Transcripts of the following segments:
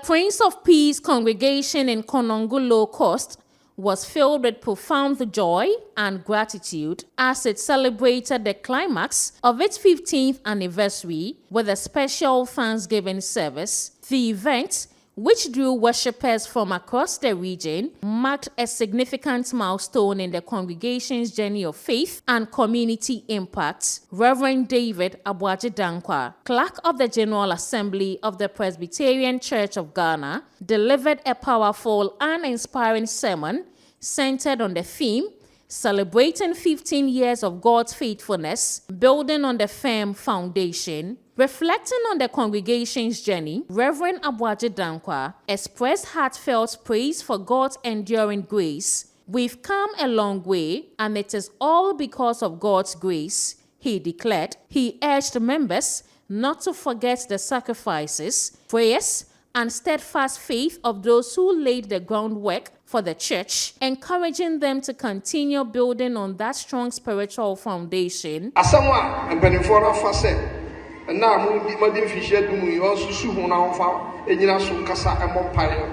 Prince of Peace congregation in Konongo Low Cost was filled with profound joy and gratitude as it celebrated the climax of its 15th anniversary with a special Thanksgiving service. The event, which drew worshippers from across the region, marked a significant milestone in the congregation's journey of faith and community impact. Reverend David Aboagye-Danquah, Clerk of the General Assembly of the Presbyterian Church of Ghana, delivered a powerful and inspiring sermon centered on the theme, celebrating 15 years of God's faithfulness, building on the firm foundation. Reflecting on the congregation's journey, Reverend Aboagye-Danquah expressed heartfelt praise for God's enduring grace. We've come a long way, and it is all because of God's grace, he declared. He urged members not to forget the sacrifices, prayers, and steadfast faith of those who laid the groundwork for the church, encouraging them to continue building on that strong spiritual foundation. And now, Madame Fisher, do you also soon now and you know, soon Casa and Montpire.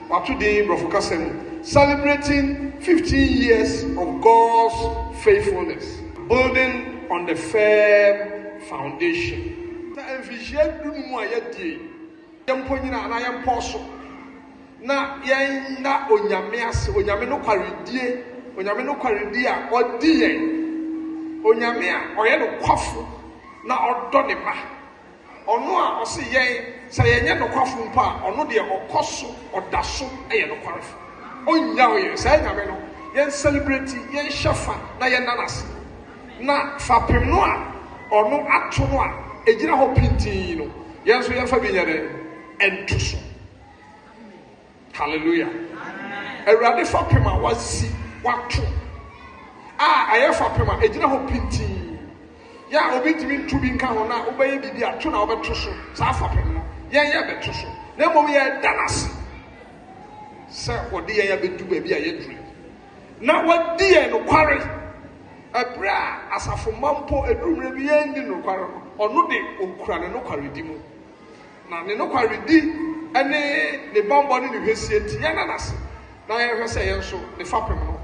But today, Brofocasem, celebrating 15 years of God's faithfulness, building on the firm foundation. And Fisher, do more yet, Yampoina and I am possible. Now, Yana Onyamias, Onyamino Caridie, Onyamino Caridia, or Die, Onyamia, or Yellow Quaffle. Na odonema ono a o se yen se yenye no kwafo mpa ono de okoso odaso eye no kwarefo onya oye se nyame no yen celebrate yen shafa na yen nanase na fapem no a ono ato no a ejira ho pintin no yen so yen fa binyare entuso. Hallelujah. Erade fapem a wasi wato aye fapem a ejira ho pintin. Ya obi timi tubi nka ho na obaye bibi ato na obeto so sa afapem no yen ya beto so na mom ye danase se odi yen ya bedu ba bi a ye duru na wadi yen no kware abra asafo mampo edumre bi yen ni no kware no ono de okura ne no kware di mu na ne no kware di ene ne bombo ni hwesi enti yen nanase na yen hwese yen so ne fapem no.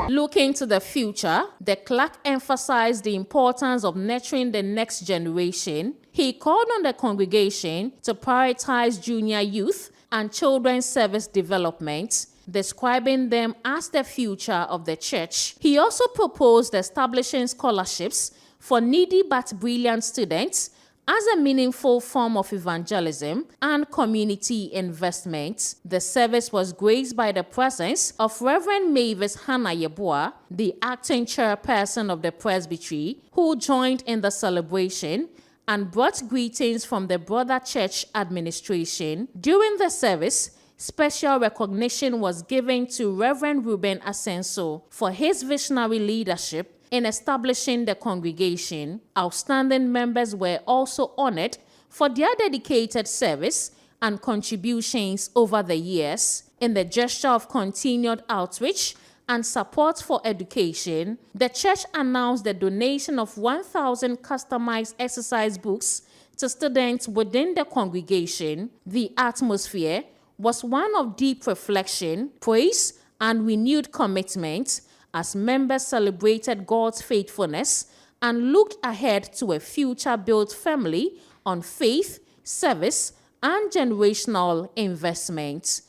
Looking to the future, the Clerk emphasized the importance of nurturing the next generation. He called on the congregation to prioritize junior youth and children's service development, describing them as the future of the church. He also proposed establishing scholarships for needy but brilliant students as a meaningful form of evangelism and community investment. The service was graced by the presence of Reverend Mavis Hannah Yeboah, the acting chairperson of the presbytery, who joined in the celebration and brought greetings from the brother church administration. During the service, special recognition was given to Reverend Ruben Asenso for his visionary leadership in establishing the congregation. Outstanding members were also honored for their dedicated service and contributions over the years. In the gesture of continued outreach and support for education, the church announced the donation of 1,000 customized exercise books to students within the congregation. The atmosphere was one of deep reflection, praise, and renewed commitment as members celebrated God's faithfulness and looked ahead to a future-built family on faith, service, and generational investment.